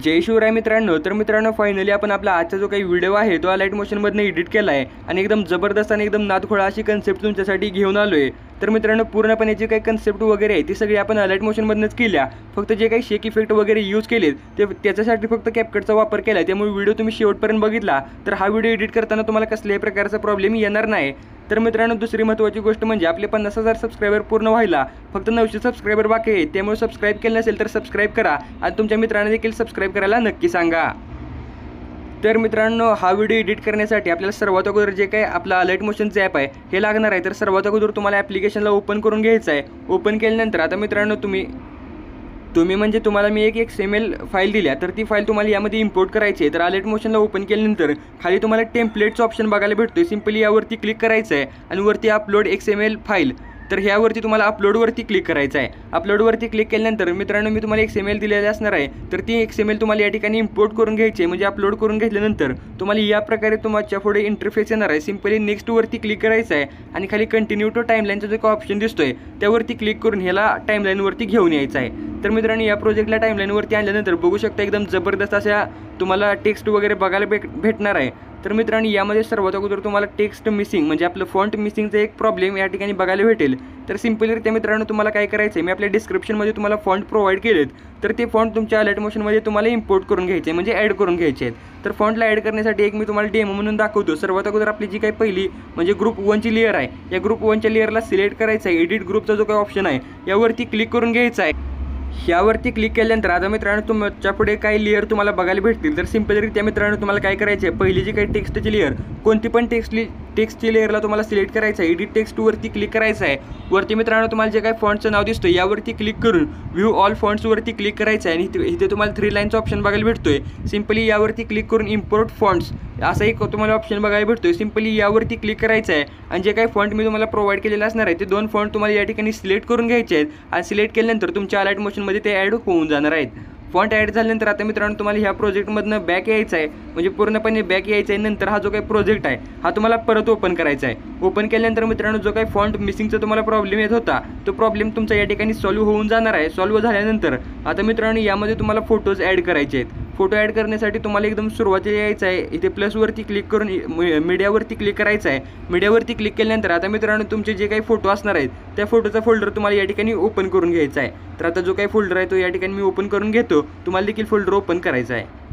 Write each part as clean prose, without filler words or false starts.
जय शिवराय मित्रांनो। तर मित्रांनो फायनली आपण आपला आजचा जो काही व्हिडिओ आहे तो लाईट मोशनमधनं एडिट केला आहे आणि एकदम जबरदस्त आणि एकदम नादखोळा अशी कन्सेप्ट तुमच्यासाठी घेऊन आलो आहे। तर मित्रांनो पूर्णपणे जी काही कन्सेप्ट वगैरे आहे ती सगळी आपण लाईट मोशनमधनंच केल्या, फक्त जे काही शेक इफेक्ट वगैरे यूज केलेत ते त्याच्यासाठी फक्त कॅपकटचा वापर केला आहे। त्यामुळे व्हिडिओ तुम्ही शेवटपर्यंत बघितला तर हा व्हिडिओ एडिट करताना तुम्हाला कसल्याही प्रकारचा प्रॉब्लेम येणार नाही। तर मित्रांनो दुसरी महत्त्वाची गोष्ट म्हणजे आपले 50,000 सबस्क्रायबर पूर्ण व्हायला फक्त 900 सबस्क्रायबर बाकी आहेत। त्यामुळे सबस्क्राईब केलं नसेल तर सबस्क्राईब करा आणि तुमच्या मित्रांना देखील सबस्क्राईब करायला नक्की सांगा। तर मित्रांनो हा व्हिडिओ एडिट करण्यासाठी आपल्याला सर्वात अगोदर जे काही आपला लाईट मोशनचं ॲप आहे हे लागणार आहे। तर सर्वात अगोदर तुम्हाला ॲप्लिकेशनला ओपन करून घ्यायचं आहे। ओपन केल्यानंतर आता मित्रांनो तुम्ही म्हणजे तुम्हाला मी एक XML फाईल दिल्या तर ती फाईल तुम्हाला यामध्ये इम्पोर्ट करायची आहे। तर लाईट मोशनला ओपन केल्यानंतर खाली तुम्हाला टेम्पलेटचं ऑप्शन बघायला भेटतो। सिम्पली यावरती क्लिक करायचं आहे आणि वरती अपलोड XML फाईल, तर ह्यावरती तुम्हाला अपलोडवरती क्लिक करायचं आहे। अपलोडवरती क्लिक केल्यानंतर मित्रांनो मी तुम्हाला XML दिलेली असणार आहे, तर ती XML तुम्हाला या ठिकाणी इम्पोर्ट करून घ्यायची आहे। म्हणजे अपलोड करून घेतल्यानंतर तुम्हाला या प्रकारे तुमच्या पुढे इंटरफेस येणार आहे। सिम्पली नेक्स्टवरती क्लिक करायचं आहे आणि खाली कंटिन्यू टू टाईमलाईनचा जो काही ऑप्शन दिसतोय त्यावरती क्लिक करून ह्याला टाईमलाईनवरती घेऊन यायचं आहे। तर मित्रांनो या प्रोजेक्टला टाईमलाईनवरती आणल्यानंतर बघू शकता एकदम जबरदस्त अशा तुम्हाला टेक्स्ट वगैरे बघायला भेटणार आहे। तर मित्रांनो यामध्ये सर्वात अगोदर तुम्हाला टेक्स्ट मिसिंग म्हणजे आपलं फॉन्ट मिसिंगचा एक प्रॉब्लेम या ठिकाणी बघायला भेटेल। तर सिम्पलीरित्या मित्रांनो तुम्हाला काय करायचं आहे, मी आपल्या डिस्क्रिप्शनमध्ये तुम्हाला फॉन्ट प्रोव्हाइड केलेत, तर ते फॉन्ट तुमच्या लाईट मोशनमध्ये तुम्हाला इम्पोर्ट करून घ्यायचे म्हणजे ॲड करून घ्यायचे आहेत। तर फॉन्टला ॲड करण्यासाठी एक मी तुम्हाला डेमो म्हणून दाखवतो। सर्वात अगोदर आपली जी काही पहिली म्हणजे ग्रुप 1ची लेअर आहे, या ग्रुप 1च्या लेअरला सिलेक्ट करायचं आहे। एडिट ग्रुपचा जो काही ऑप्शन आहे यावरती क्लिक करून घ्यायचा आहे। ह्यावरती क्लिक केल्यानंतर आता मित्रांनो तुमच्या पुढे काही लेअर तुम्हाला बघायला भेटतील। तर सिम्पलरित्या मित्रांनो तुम्हाला काय करायचं आहे, पहिली जी काही टेक्स्टची लेअर कोणती पण टेक्स्टची लेअरला तुम्हाला सिलेक्ट करायचं आहे। एडिट टेक्स्टवरती क्लिक करायचं आहे। वरती मित्रांनो तुम्हाला जे काही फॉन्टचं नाव दिसतं यावरती क्लिक करून व्ह्यू ऑल फॉन्ट्सवरती क्लिक करायचं आहे आणि इथे तुम्हाला 3 लाईनचा ऑप्शन बघायला भेटतोय। सिम्पली यावरती क्लिक करून इम्पोर्ट फॉन्ट्स असा एक तुम्हाला ऑप्शन बघायला भेटतोय। सिम्पली यावरती क्लिक करायचं आहे आणि जे काही फॉन्ट मी तुम्हाला प्रोव्हाइड केलेला असणार आहे ते 2 फॉन्ट तुम्हाला या ठिकाणी सिलेक्ट करून घ्यायचे आहेत आणि सिलेक्ट केल्यानंतर तुमच्या लाईट मोशनमध्ये ते ॲड होऊन जाणार आहेत। फॉन्ट ॲड झाल्यानंतर आता मित्रांनो तुम्हाला ह्या प्रोजेक्टमधनं बॅक यायचं आहे, म्हणजे पूर्णपणे बॅक यायचं आहे। नंतर हा जो काही प्रोजेक्ट आहे हा तुम्हाला परत ओपन करायचा आहे। ओपन केल्यानंतर मित्रांनो जो काही फॉन्ट मिसिंगचा तुम्हाला प्रॉब्लेम येत होता तो प्रॉब्लेम तुमचा या ठिकाणी सॉल्व्ह होऊन जाणार आहे। सॉल्व्ह झाल्यानंतर आता मित्रांनो यामध्ये तुम्हाला फोटोज ॲड करायचे आहेत। फोटो ॲड करण्यासाठी तुम्हाला एकदम सुरुवातीला यायचं आहे, इथे प्लसवरती क्लिक करून मीडियावरती क्लिक करायचं आहे। मीडियावरती क्लिक केल्यानंतर आता मित्रांनो तुमचे जे काही फोटो असणार आहेत त्या फोटोचा फोल्डर तुम्हाला या ठिकाणी ओपन करून घ्यायचा आहे। तर आता जो काही फोल्डर आहे तो या ठिकाणी मी ओपन करून घेतो, तुम्हाला देखील फोल्डर ओपन करायचा आहे।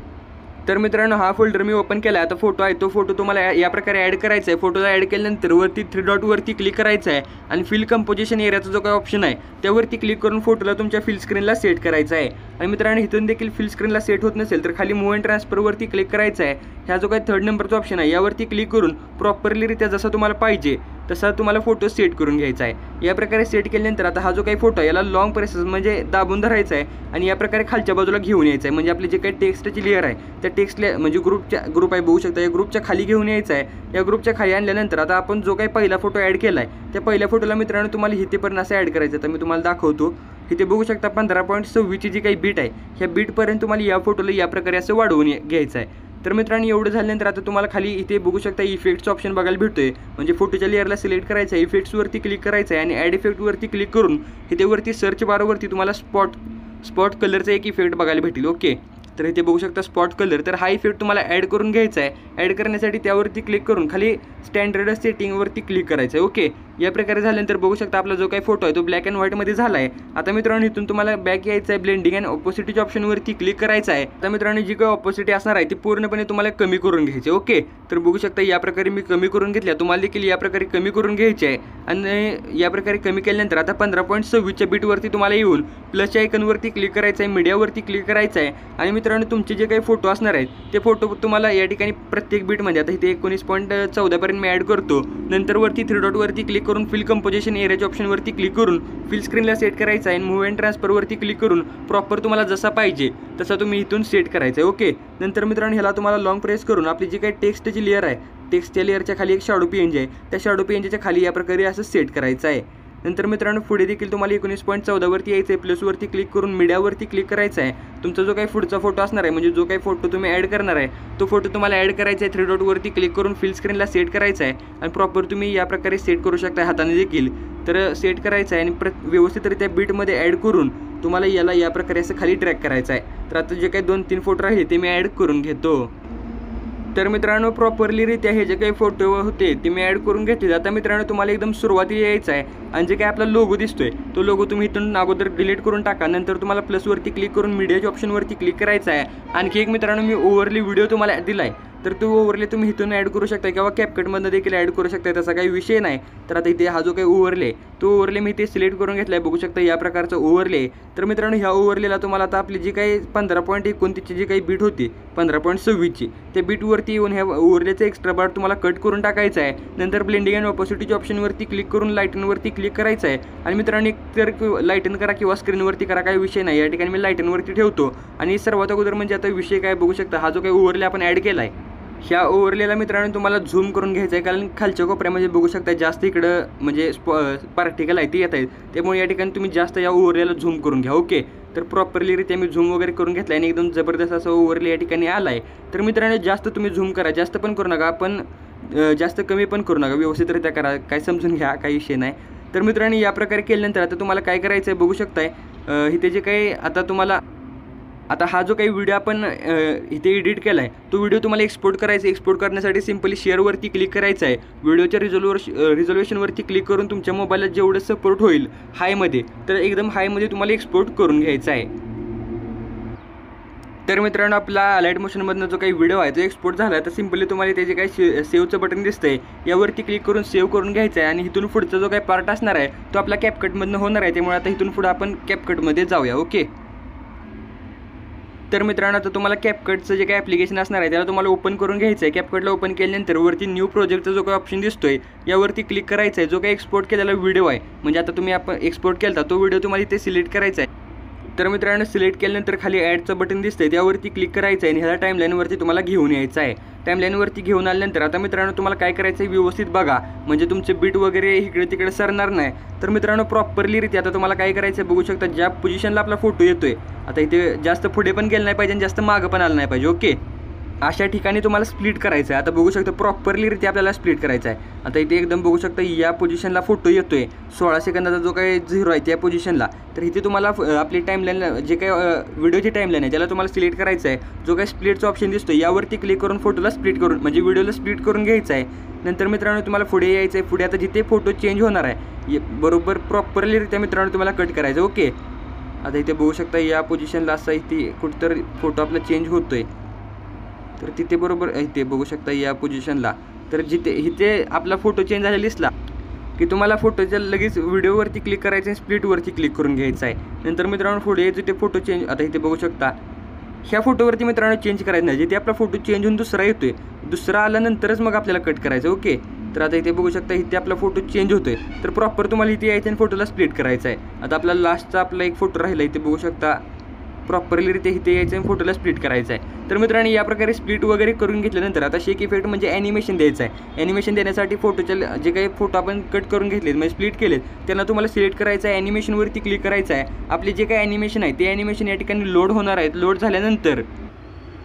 तर मित्रांनो हा फोल्डर मी ओपन केला आहे। आता फोटो आहे तो फोटो तुम्हाला या प्रकारे ॲड करायचा आहे। फोटोला ॲड केल्यानंतर वरती 3 डॉटवरती क्लिक करायचं आहे आणि फिल कंपोजिशन एरियाचा जो काही ऑप्शन आहे त्यावरती क्लिक करून फोटोला तुमच्या फिल स्क्रीनला सेट करायचा आहे। आणि मित्रांनो इथून देखील फिल स्क्रीनला सेट होत नसेल तर खाली मूव अँड ट्रान्सफरवरती क्लिक करायचं आहे। ह्या जो काही 3rd नंबरचा ऑप्शन आहे यावरती क्लिक करून प्रॉपरलीरित्या जसा तुम्हाला पाहिजे तसा तुम्हाला फोटो सेट करून घ्यायचा आहे। या प्रकारे सेट केल्यानंतर आता हा जो काही फोटो आहे याला लॉंग प्रेसेस म्हणजे दाबून धरायचा आहे आणि या प्रकारे खालच्या बाजूला घेऊन यायचं आहे। म्हणजे आपली जे काही टेक्स्टची लेअर आहे त्या टेक्स्टला म्हणजे ग्रुप आहे बघू शकता, या ग्रुपच्या खाली घेऊन यायचं आहे। या ग्रुपच्या खाली आणल्यानंतर आता आपण जो काही पहिला फोटो ॲड केला आहे त्या पहिल्या फोटोला मित्रांनो तुम्हाला इथेपर्यंत असं ॲड करायचं आहे। तर मी तुम्हाला दाखवतो, इथे बघू शकता 15.26ची जी काही बीट आहे ह्या बीटपर्यंत तुम्हाला या फोटोला या प्रकारे असं वाढवून घ्यायचं आहे। तर मित्रांनो एवढं झाल्यानंतर आता तुम्हाला खाली इथे बघू शकता इफेक्टचं ऑप्शन बघायला भेटतोय, म्हणजे फोटोच्या लेअरला सिलेक्ट करायचं आहे, इफेक्ट्सवरती क्लिक करायचं आहे आणि ॲड इफेक्टवरती क्लिक करून इथे वरती सर्च बारवरती तुम्हाला स्पॉट कलरचा एक इफेक्ट बघायला भेटेल। ओके, तर इथे बघू शकता स्पॉट कलर, तर हा इफेक्ट तुम्हाला ॲड करून घ्यायचा आहे। ॲड करण्यासाठी त्यावरती क्लिक करून खाली स्टँडर्ड सेटिंगवरती क्लिक करायचं आहे। ओके, या प्रकारे झाल्यानंतर बघू शकता आपला जो काही फोटो आहे तो ब्लॅक अँड व्हाईटमध्ये झाला आहे। आता मित्रांनो इथून तुम्हाला बॅक यायचं आहे, ब्लेंडिंग अँड ऑपोसिटीच्या ऑप्शनवरती क्लिक करायचं आहे। आता मित्रांनो जी काही ऑपोसिटी असणार आहे ती पूर्णपणे तुम्हाला कमी करून घ्यायची। ओके, तर बघू शकता या प्रकारे मी कमी करून घेतल्या, तुम्हाला देखील या प्रकारे कमी करून घ्यायची आहे। आणि या प्रकारे कमी केल्यानंतर आता 15.26च्या बीटवरती तुम्हाला येऊन प्लसच्या आयकॉनवरती क्लिक करायचं आहे, मीडियावरती क्लिक करायचं आहे आणि मित्रांनो तुमचे जे काही फोटो असणार आहेत ते फोटो तुम्हाला या ठिकाणी प्रत्येक बीटमध्ये आता इथे 19.14 पर्यंत मी ॲड करतो। नंतर वरती 3 डॉटवरती क्लिक करून फिल कंपोजिशन एरियाच्या ऑप्शनवरती क्लिक करून फिल स्क्रीनला सेट करायचं आहे आणि मूव्ह अँड ट्रान्सफरवरती क्लिक करून प्रॉपर तुम्हाला जसा पाहिजे तसा तुम्ही इथून सेट करायचं आहे. ओके, नंतर मित्रांनो ह्याला तुम्हाला लॉंग प्रेस करून आपली जी काही टेक्स्टची लेअर आहे, टेक्स्टच्या लेअरच्या खाली एक शॅडो PNG आहे, त्या शॅडो PNGच्या खाली या प्रकारे असं सेट करायचं आहे. नंतर मित्रांनो पुढे देखील तुम्हाला 19.14 वरती यायचं आहे. प्लसवरती क्लिक करून मीडियावरती क्लिक करायचं आहे. तुमचा जो काही पुढचा फोटो असणार आहे, म्हणजे जो काही फोटो तुम्ही ॲड करणार आहे तो फोटो तुम्हाला ॲड करायचा आहे. 3 डॉटवरती क्लिक करून फिल स्क्रीनला सेट करायचं आहे आणि प्रॉपर तुम्ही या प्रकारे सेट करू शकता हाताने देखील. तर सेट करायचं आहे आणि व्यवस्थितरित्या बीटमध्ये ॲड करून तुम्हाला याला या प्रकारे असं खाली ट्रॅक करायचं आहे. तर आता जे काही 2-3 फोटो राहिले ते मी ॲड करून घेतो. तर मित्रांनो प्रॉपरलीरित्या हे जे काही फोटो होते ते मी ॲड करून घेतले. आता मित्रांनो तुम्हाला एकदम सुरुवातीला यायचं आहे आणि जे काही आपला लोगो दिसतोय तो लोगो तुम्ही इथून अगोदर डिलीट करून टाका. नंतर तुम्हाला प्लसवरती क्लिक करून मीडियाच्या ऑप्शनवरती क्लिक करायचं आहे. आणखी एक मित्रांनो मी ओव्हरली व्हिडिओ तुम्हाला दिला आहे, तर तो ओव्हरले तुम्ही इथून ॲड करू शकता किंवा कॅपकटमधनं देखील ॲड करू शकता, त्याचा काही विषय नाही. तर आता इथे हा जो काही ओव्हरले तो ओव्हरले मी इथे सिलेक्ट करून घेतला आहे, बघू शकता या प्रकारचा ओव्हरले. तर मित्रांनो ह्या ओव्हरलेला तुम्हाला आता आपली जी काही 15.29ची जी काही बीट होती 15.26ची त्या बीटवरती येऊन ह्या ओव्हरलेचा एक्स्ट्रा बार तुम्हाला कट करून टाकायचा आहे. नंतर ब्लेंडिंग अँड ऑपोसिटीच्या ऑप्शनवरती क्लिक करून लाईटनवरती क्लिक करायचं आहे. आणि मित्रांनो तर लाईटन करा किंवा स्क्रीनवरती करा, काही विषय नाही. या ठिकाणी मी लाईटनवरती ठेवतो. आणि सर्वात अगोदर म्हणजे आता विषय काय बघू शकता, हा जो काही ओव्हरले आपण ॲड केला आहे ह्या ओव्हरलेला मित्रांनो तुम्हाला झूम करून घ्यायचं आहे, कारण खालच्या कोपऱ्यामध्ये बघू शकता जास्त इकडं म्हणजे पार्टिकल आहे ती येत आहेत, त्यामुळे या ठिकाणी तुम्ही जास्त या ओव्हरलेला झूम करून घ्या. ओके, तर प्रॉपरलीरित्या मी झूम वगैरे करून घेतला आणि एकदम जबरदस्त असं ओव्हरले या ठिकाणी आला आहे. तर मित्रांनो जास्त तुम्ही झूम करा, जास्त पण करू नका, पण जास्त कमी पण करू नका, व्यवस्थितरित्या करा, काय समजून घ्या, काही विषय नाही. तर मित्रांनो या प्रकारे केल्यानंतर आता तुम्हाला काय करायचं आहे बघू शकताय, इथे जे काही आता तुम्हाला आता हा जो काही व्हिडिओ आपण इथे एडिट केला आहे तो व्हिडिओ तुम्हाला एक्सपोर्ट करायचा आहे. एक्सपोर्ट करण्यासाठी सिम्पली शेअरवरती क्लिक करायचं आहे. व्हिडिओच्या रिझोल्युशनवरती क्लिक करून तुमच्या मोबाईलला जेवढं सपोर्ट होईल हायमध्ये, तर एकदम हायमध्ये तुम्हाला एक्सपोर्ट करून घ्यायचा आहे. तर मित्रांनो आपला लाईट मोशनमधनं जो काही व्हिडिओ आहे तो एक्सपोर्ट झाला, तर सिम्पली तुम्हाला ते जे काही सेव्हचं बटन दिसतंय यावरती क्लिक करून सेव्ह करून घ्यायचं आहे. आणि इथून पुढचा जो काही पार्ट असणार आहे तो आपला कॅपकटमधनं होणार आहे, त्यामुळे आता इथून पुढं आपण कॅपकटमध्ये जाऊया. ओके, तर मित्रांनो आता तुम्हाला कॅपकटचं जे काही ॲप्लिकेशन असणार आहे त्याला तुम्हाला ओपन करून घ्यायचं आहे. कॅपकटला ओपन केल्यानंतर वरती न्यू प्रोजेक्टचा जो काही ऑप्शन दिसतोय यावरती क्लिक करायचं आहे. जो काही एक्सपोर्ट केलेला व्हिडिओ आहे, म्हणजे आता तुम्ही आपण एक्सपोर्ट केला तो व्हिडिओ तुम्हाला इथे सिलेक्ट करायचा आहे. तर मित्रांनो सिलेक्ट केल्यानंतर खाली ॲडचं बटन दिसतंय त्यावरती क्लिक करायचं आहे आणि ह्याला टाईमलाईनवरती तुम्हाला घेऊन यायचं आहे. टाईमलाईनवरती घेऊन आल्यानंतर आता मित्रांनो तुम्हाला काय करायचं आहे व्यवस्थित बघा, म्हणजे तुमचे बीट वगैरे इकडे तिकडे सरणार नाही. तर मित्रांनो प्रॉपरलीरित्या आता तुम्हाला काय करायचं आहे बघू शकता, ज्या पोझिशनला आपला फोटो येतोय आता इथे जास्त पुढे पण गेलं नाही पाहिजे आणि जास्त मागं पण आलं नाही पाहिजे. ओके, अशा ठिकाणी तुम्हाला स्प्लिट करायचं आहे. आता बघू शकता प्रॉपरलीरित्या आपल्याला स्प्लिट करायचं आहे. आता इथे एकदम बघू शकता या पोझिशनला फोटो येतोय 16 सेकंदाचा जो काही 0 आहे त्या पोझिशनला. तर इथे तुम्हाला आपली टाईमलाईन जे काही व्हिडिओची टाईमलाईन आहे त्याला तुम्हाला सिलेक्ट करायचं आहे. जो काही स्प्लिटचा ऑप्शन दिसतो यावरती क्लिक करून फोटोला स्प्लिट करून म्हणजे व्हिडिओला स्प्लिट करून घ्यायचं आहे. नंतर मित्रांनो तुम्हाला पुढे यायचं आहे. पुढे आता जिथे फोटो चेंज होणार आहे बरोबर प्रॉपरलीरित्या मित्रांनो तुम्हाला कट करायचं. ओके, आता इथे बघू शकता या पोझिशनला असा इथे कुठंतरी फोटो आपला चेंज होतोय, तर तिथे बरोबर इथे बघू शकता या पोझिशनला. तर जिथे इथे आपला फोटो चेंज झालेला दिसला की तुम्हाला फोटोच्या लगेच व्हिडिओवरती क्लिक करायचं आहे, स्प्लिटवरती क्लिक करून घ्यायचं आहे. नंतर मित्रांनो पुढे जिथे फोटो चेंज आता इथे बघू शकता ह्या फोटोवरती मित्रांनो चेंज करायचं नाही, जिथे आपला फोटो चेंज होऊन दुसरा येतोय, दुसरा आल्यानंतरच मग आपल्याला कट करायचं. ओके, तर आता इथे बघू शकता इथे आपला फोटो चेंज होतोय, तर प्रॉपर तुम्हाला इथे यायचं आणि फोटोला स्प्लिट करायचं आहे. आता आपला लास्टचा आपला एक फोटो राहिला इथे बघू शकता प्रॉपरलीरित्या इथे यायचं आणि फोटोला स्प्लिट करायचं आहे. तर मित्रांनो या प्रकारे स्प्लिट वगैरे करून घेतल्यानंतर आता शेक इफेक्ट म्हणजे ॲनिमेशन द्यायचं आहे. ॲनिमेशन देण्यासाठी फोटोच्या जे काही फोटो आपण कट करून घेतलेत म्हणजे स्प्लिट केलेत त्यांना तुम्हाला सिलेक्ट करायचं आहे, ॲनिमेशनवरती क्लिक करायचं आहे. आपले जे काही ॲनिमेशन आहे ते ॲनिमेशन या ठिकाणी लोड होणार आहेत. लोड झाल्यानंतर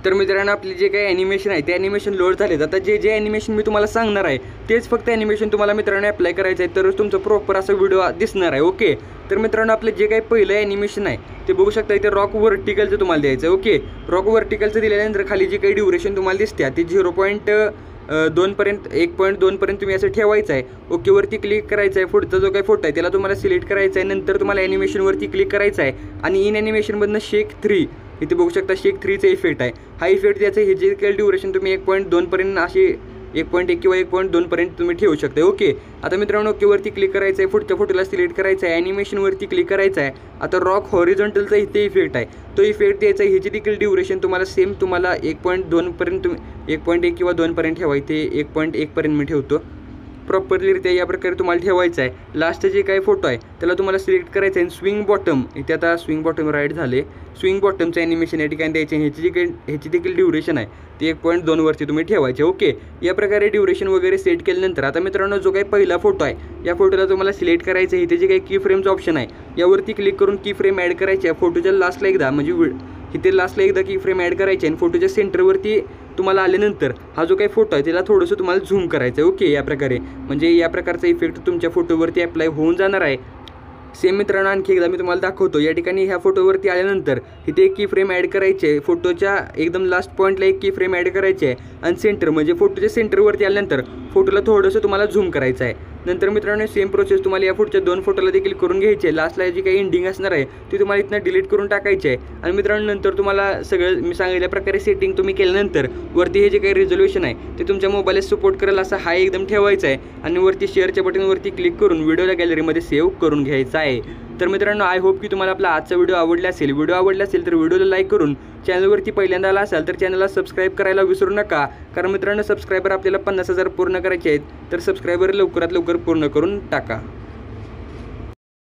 तर मित्रांनो आपले जे काही ॲनिमेशन आहे ते ॲनिमेशन लोड झालेत. आता जे ॲनिमेशन मी तुम्हाला सांगणार आहे तेच फक्त ॲनिमेशन तुम्हाला मित्रांनो अप्लाय करायचं आहे, तरच तुमचं प्रॉपर असा व्हिडिओ दिसणार आहे. ओके, तर मित्रांनो आपलं जे काही पहिलं ॲनिमेशन आहे ते बघू शकता इथे रॉक व्हर्टिकलचं तुम्हाला द्यायचं आहे. ओके, रॉक व्हर्टिकलचं दिल्यानंतर खाली जी काही ड्युरेशन तुम्हाला दिसते ते 0.2 पर्यंत 1.2 पर्यंत तुम्ही असं ठेवायचं आहे. ओकेवरती क्लिक करायचं आहे. पुढचा जो काही फोटो आहे त्याला तुम्हाला सिलेक्ट करायचा आहे. नंतर तुम्हाला ॲनिमेशनवरती क्लिक करायचं आहे आणि इन ॲनिमेशनमधनं शेक 3 इथे बघू शकता शेक 3चा इफेक्ट आहे. हा इफेक्ट द्यायचा हे जे काही ड्युरेशन तुम्ही 1.2 पर्यंत असे 1.1 किंवा 1.2 पर्यंत तुम्ही ठेवू शकता. ओके, आता मित्रांनो ओकेवरती क्लिक करायचं आहे. पुढच्या फोटोला सिलेक्ट करायचं आहे. ॲनिमेशनवरती क्लिक करायचं आहे. आता रॉक हॉरिझॉन्टलचा इथे इफेक्ट आहे तो इफेक्ट द्यायचा आहे. ह्याची देखील ड्युरेशन तुम्हाला सेम तुम्हाला 1.2 पर्यंत तुम्ही 1.1 किंवा 2 पर्यंत ठेवा. इथे 1.1 पर्यंत मी ठेवतो. प्रॉपरलीरित्या या प्रकारे तुम्हाला ठेवायचं आहे. लास्ट जे काही फोटो आहे त्याला तुम्हाला सिलेक्ट करायचं आहे. स्विंग बॉटम इथे आता स्विंग बॉटम राईट झाले. स्विंग बॉटमचं ॲनिमेशन या ठिकाणी द्यायचे. ह्याची देखील ड्युरेशन आहे ती 1.2 वरती तुम्ही ठेवायचे. ओके, या प्रकारे ड्युरेशन वगैरे सेट केल्यानंतर आता मित्रांनो जो काही पहिला फोटो आहे या फोटोला तुम्हाला सिलेक्ट करायचं आहे. इथे जे काही की फ्रेमचं ऑप्शन आहे यावरती क्लिक करून की फ्रेम ॲड करायची आहे. फोटोच्या लास्टला एकदा म्हणजे इथे लास्टला एकदा की फ्रेम ॲड करायची आहे आणि फोटोच्या सेंटरवरती तुम्हाला आल्यानंतर हा जो काही फोटो आहे त्याला थोडंसं तुम्हाला झूम करायचं आहे. ओके, या प्रकारे म्हणजे या प्रकारचा इफेक्ट तुमच्या फोटोवरती अप्लाय होऊन जाणार आहे. सेम मित्रांनो आणखी एकदा मी तुम्हाला दाखवतो. या ठिकाणी ह्या फोटोवरती आल्यानंतर इथे एक की फ्रेम ॲड करायची आहे. फोटोच्या एकदम लास्ट पॉईंटला एक की फ्रेम ॲड करायची आहे आणि सेंटर म्हणजे फोटोच्या सेंटरवरती आल्यानंतर फोटोला थोडंसं तुम्हाला झूम करायचं आहे. नंतर मित्रांनो सेम प्रोसेस तुम्हाला या पुढच्या 2 फोटोला देखील करून घ्यायची आहे. लास्टला जी काही एंडिंग असणार आहे ती तुम्हाला इथनं डिलीट करून टाकायची आहे. आणि मित्रांनो नंतर तुम्हाला सगळं मी सांगितल्या प्रकारे सेटिंग तुम्ही केल्यानंतर वरती हे जे काही रिझोल्युशन आहे ते तुमच्या मोबाईलला सपोर्ट करेल असं हाय एकदम ठेवायचं आहे आणि वरती शेअरच्या बटनवरती क्लिक करून व्हिडिओला गॅलरीमध्ये सेव्ह करून घ्यायचा आहे. तर मित्रांनो आय होप की तुम्हाला आपला आजचा व्हिडिओ आवडला असेल. व्हिडिओ आवडला असेल तर व्हिडिओला लाईक करून चॅनलवरती पहिल्यांदा आला असाल तर चॅनलला सबस्क्राईब करायला विसरू नका. कारण मित्रांनो सबस्क्रायबर आपल्याला 50,000 पूर्ण करायचे आहेत तर सबस्क्रायबर लवकरात लवकर पूर्ण करून टाका.